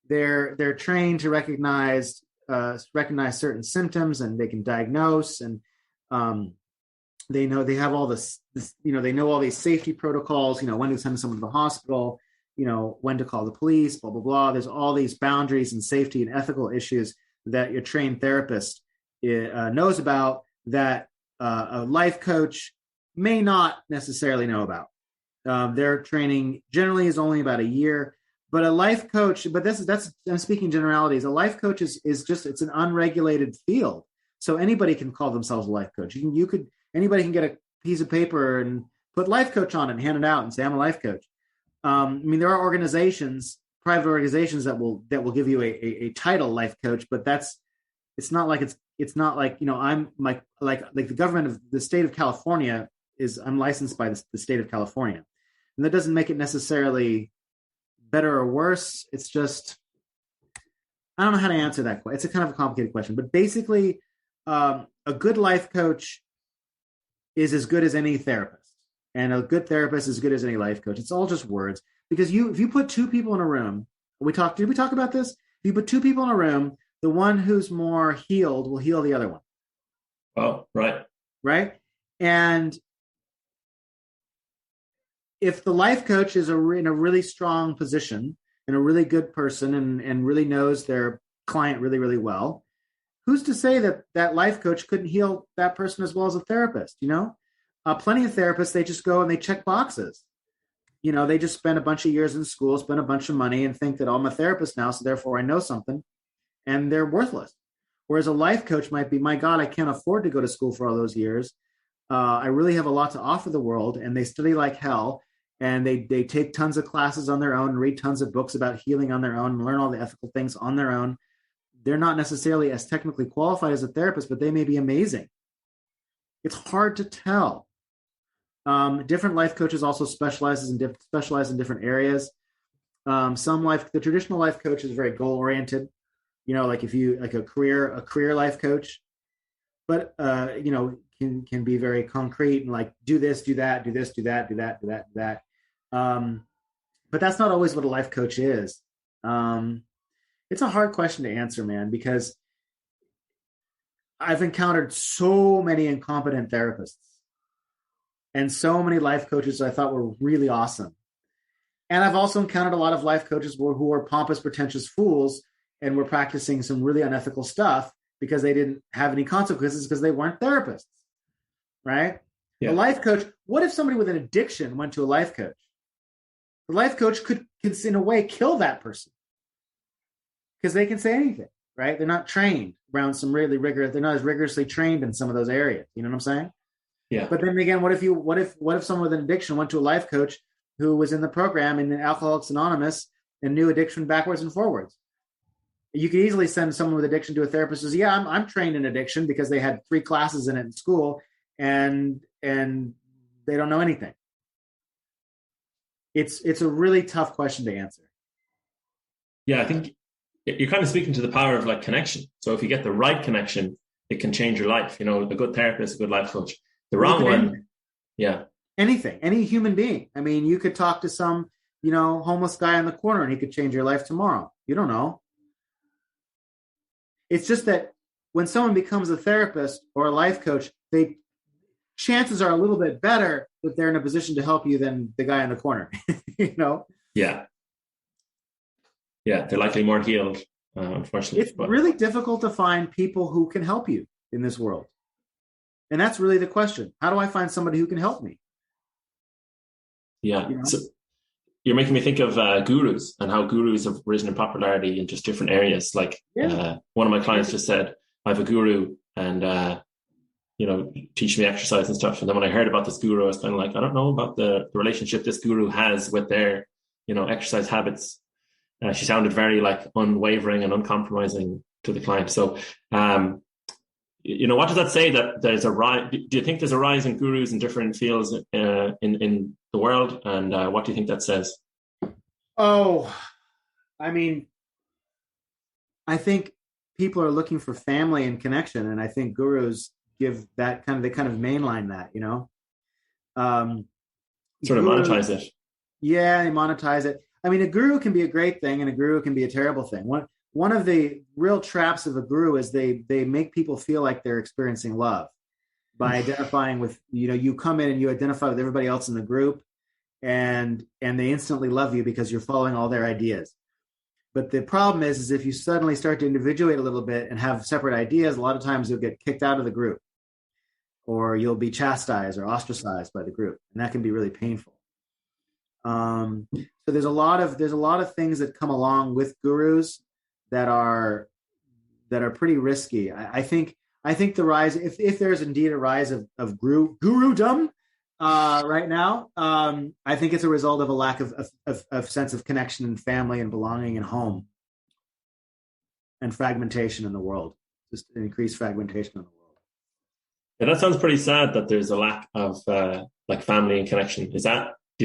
They're trained to recognize certain symptoms, and they can diagnose, and they have all this they know all these safety protocols, when to send someone to the hospital, when to call the police, blah, blah, blah. There's all these boundaries and safety and ethical issues that your trained therapist knows about that a life coach may not necessarily know about. Their training generally is only about a year, but a life coach, I'm speaking generalities. A life coach is just, it's an unregulated field. So anybody can call themselves a life coach. Anybody can get a piece of paper and put life coach on it and hand it out and say, I'm a life coach. There are organizations, private organizations that will give you a title life coach, but it's not like I'm like the government of the state of California I'm licensed by the state of California, and that doesn't make it necessarily better or worse. It's just, I don't know how to answer that question. It's a kind of a complicated question, but basically, a good life coach is as good as any therapist, and a good therapist is as good as any life coach. It's all just words, because if you put two people in a room, did we talk about this? If you put two people in a room, the one who's more healed will heal the other one. Oh, right. Right. And if the life coach is in a really strong position and a really good person and really knows their client really, really well, who's to say that life coach couldn't heal that person as well as a therapist? Plenty of therapists, they just go and they check boxes. They just spend a bunch of years in school, spend a bunch of money, and think that I'm a therapist now, so therefore I know something, and they're worthless. Whereas a life coach might be, my God, I can't afford to go to school for all those years. I really have a lot to offer the world, and they study like hell. And they take tons of classes on their own, and read tons of books about healing on their own, and learn all the ethical things on their own. They're not necessarily as technically qualified as a therapist, but they may be amazing. It's hard to tell. Different life coaches also specialize in different areas. The traditional life coach is very goal oriented. Like a career life coach, but can be very concrete and like do this, do that, do this, do that, do that, do that, do that. But that's not always what a life coach is. It's a hard question to answer, man, because I've encountered so many incompetent therapists and so many life coaches I thought were really awesome. And I've also encountered a lot of life coaches who were pompous, pretentious fools and were practicing some really unethical stuff because they didn't have any consequences because they weren't therapists, right? Yeah. A life coach, what if somebody with an addiction went to a life coach? The life coach could in a way, kill that person because they can say anything, right? They're not trained around some really rigorous, they're not as rigorously trained in some of those areas. You know what I'm saying? Yeah. But then again, what if someone with an addiction went to a life coach who was in the program in Alcoholics Anonymous and knew addiction backwards and forwards? You could easily send someone with addiction to a therapist who says, yeah, I'm trained in addiction because they had 3 classes in it in school and they don't know anything. It's a really tough question to answer. Yeah, I think you're kind of speaking to the power of like connection. So if you get the right connection, it can change your life. A good therapist, a good life coach. The wrong one, anything. Yeah. Anything, any human being. I mean, you could talk to some, homeless guy on the corner and he could change your life tomorrow. You don't know. It's just that when someone becomes a therapist or a life coach, chances are a little bit better that they're in a position to help you than the guy in the corner, Yeah. Yeah, they're likely more healed, unfortunately. It's really difficult to find people who can help you in this world. And that's really the question. How do I find somebody who can help me? Yeah. So you're making me think of gurus and how gurus have risen in popularity in just different areas. Like one of my clients just said, I have a guru and, teach me exercise and stuff. And then when I heard about this guru, I was kind of like, I don't know about the relationship this guru has with their, exercise habits. She sounded very like unwavering and uncompromising to the client. So, what does that say, that there's a rise? Do you think there's a rise in gurus in different fields in the world? And what do you think that says? Oh, I mean, I think people are looking for family and connection. And I think gurus give that they kind of mainline that, Sort of monetize it. Yeah, they monetize it. I mean, a guru can be a great thing and a guru can be a terrible thing. One of the real traps of a guru is they make people feel like they're experiencing love by identifying with, you come in and you identify with everybody else in the group and they instantly love you because you're following all their ideas. But the problem is if you suddenly start to individuate a little bit and have separate ideas, a lot of times you'll get kicked out of the group or you'll be chastised or ostracized by the group. And that can be really painful. So there's a lot of things that come along with gurus that are pretty risky. I think the rise, if there's indeed a rise of gurudom right now, I think it's a result of a lack of sense of connection and family and belonging and home, and fragmentation in the world, just increased fragmentation in the world. Yeah, that sounds pretty sad that there's a lack of like family and connection. Do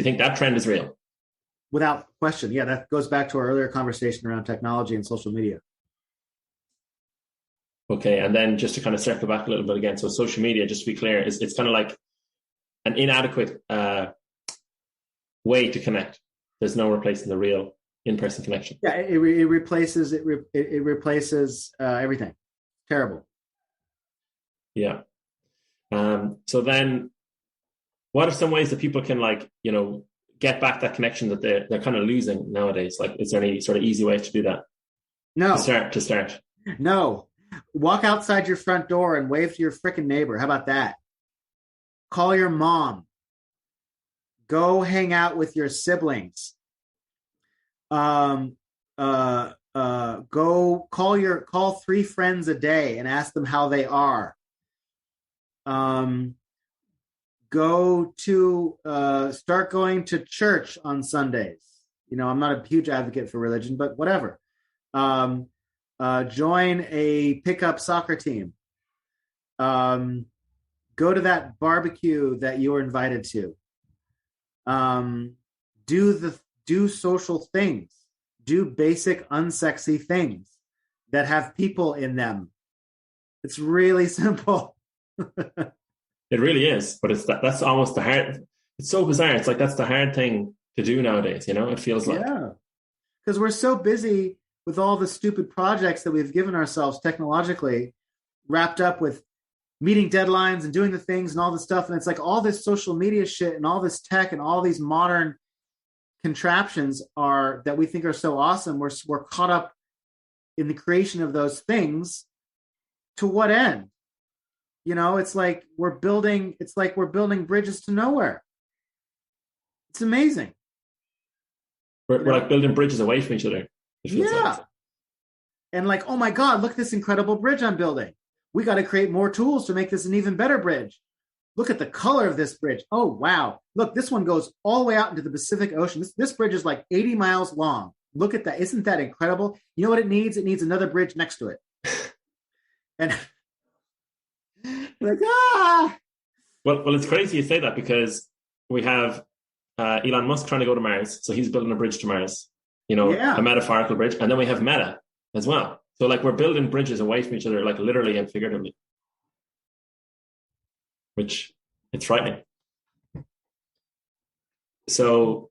you think that trend is real? Without question. Yeah, that goes back to our earlier conversation around technology and social media. Okay, and then just to kind of circle back a little bit again, so social media, just to be clear, it's kind of like an inadequate way to connect. There's no replacing the real in-person connection. Yeah, it replaces everything. Terrible. Yeah. So then, what are some ways that people can get back that connection that they're kind of losing nowadays? Like, is there any sort of easy way to do that? No. To start. No. Walk outside your front door and wave to your freaking neighbor. How about that? Call your mom. Go hang out with your siblings. Go call 3 friends a day and ask them how they are. Start going to church on Sundays. I'm not a huge advocate for religion, but whatever. Join a pickup soccer team. Go to that barbecue that you were invited to. Do social things. Do basic unsexy things that have people in them. It's really simple. It really is, but that's almost the hard. It's so bizarre. It's like that's the hard thing to do nowadays. It feels like. Yeah, because we're so busy with all the stupid projects that we've given ourselves technologically, wrapped up with meeting deadlines and doing the things and all this stuff. And it's like all this social media shit and all this tech and all these modern contraptions that we think are so awesome. We're caught up in the creation of those things. To what end? It's like we're building bridges to nowhere. It's amazing. We're like building bridges away from each other. Yeah. And like, oh my God, look at this incredible bridge I'm building. We got to create more tools to make this an even better bridge. Look at the color of this bridge. Oh, wow. Look, this one goes all the way out into the Pacific Ocean. This bridge is like 80 miles long. Look at that. Isn't that incredible? You know what it needs? It needs another bridge next to it. And like, Well, it's crazy you say that because we have Elon Musk trying to go to Mars. So he's building a bridge to Mars, a metaphorical bridge. And then we have Meta as well. So like we're building bridges away from each other, like literally and figuratively, which it's frightening. So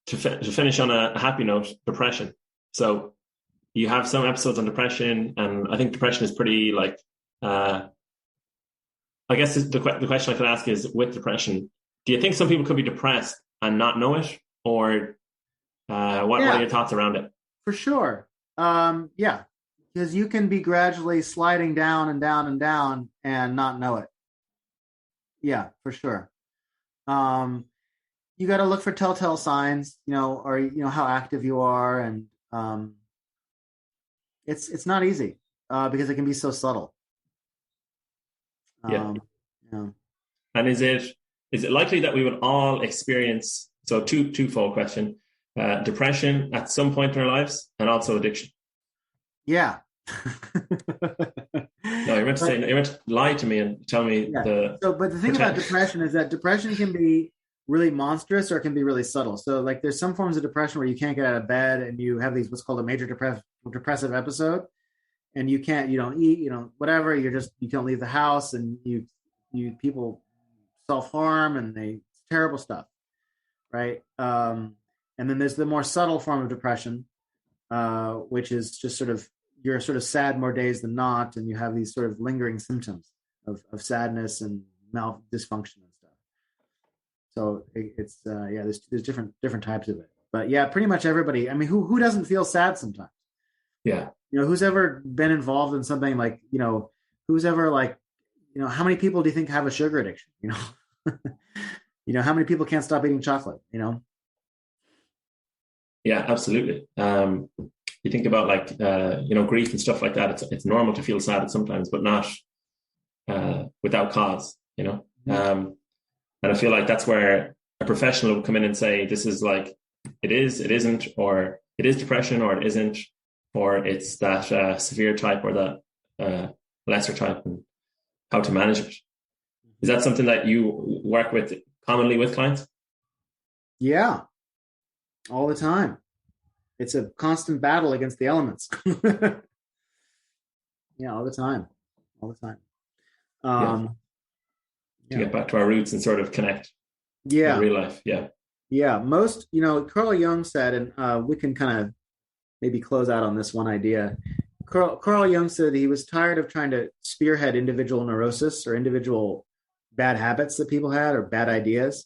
to finish on a happy note, depression. So you have some episodes on depression, and I think depression is pretty I guess the question I could ask is, with depression, do you think some people could be depressed and not know it? Or what are your thoughts around it? For sure. Yeah, because you can be gradually sliding down and down and down and not know it. Yeah, for sure. You got to look for telltale signs, or how active you are, and it's not easy because it can be so subtle. Yeah. Yeah. And is it likely that we would all experience, so twofold question, depression at some point in our lives and also addiction? Yeah. No, you're meant to lie to me and tell me but the thing about depression is that depression can be really monstrous or it can be really subtle. So like there's some forms of depression where you can't get out of bed and you have these what's called a major depressive episode, and you don't eat, whatever, you can't leave the house, and people self-harm, and it's terrible stuff, right? And then there's the more subtle form of depression, which is just sort of you're sort of sad more days than not, and you have these sort of lingering symptoms of sadness and dysfunction and stuff. So it's there's different types of it, but yeah, pretty much everybody. I mean, who doesn't feel sad sometimes? Yeah, who's ever been involved in something like who's ever like how many people do you think have a sugar addiction? How many people can't stop eating chocolate? Yeah, absolutely. You think about like grief and stuff like that. It's normal to feel sad sometimes, but not without cause. And I feel like that's where a professional will come in and say, this is like it is, it isn't, or it is depression, or it isn't, or it's that severe type or that lesser type, and how to manage it. Is that something that you work with commonly with clients? Yeah, all the time. It's a constant battle against the elements. Yeah, all the time. To get back to our roots and sort of connect. Yeah. In real life. Yeah. Yeah. Most, Carl Jung said, and we can kind of maybe close out on this one idea. Carl Jung said he was tired of trying to spearhead individual neurosis or individual bad habits that people had or bad ideas.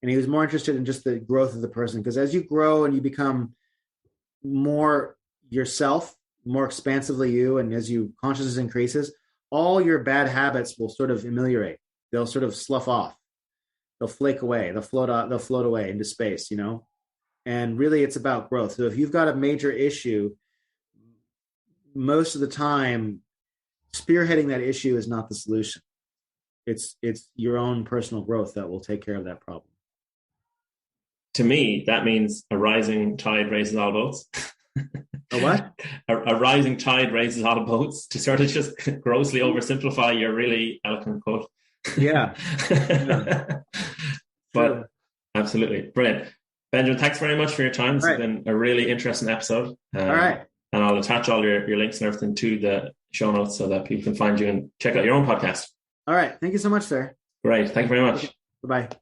And he was more interested in just the growth of the person, because as you grow and you become more yourself, more expansively you, and as you consciousness increases, all your bad habits will sort of ameliorate. They'll sort of slough off. They'll flake away. They'll float away into space, And really, it's about growth. So if you've got a major issue, most of the time, spearheading that issue is not the solution. It's your own personal growth that will take care of that problem. To me, that means a rising tide raises all boats. A what? A rising tide raises all boats, to sort of just grossly oversimplify your really eloquent quote. Yeah. But absolutely. Brilliant. Benjamin, thanks very much for your time. It's been a really interesting episode. All right. And I'll attach all your links and everything to the show notes so that people can find you and check out your own podcast. All right. Thank you so much, sir. Great. Thank you very much. Bye-bye.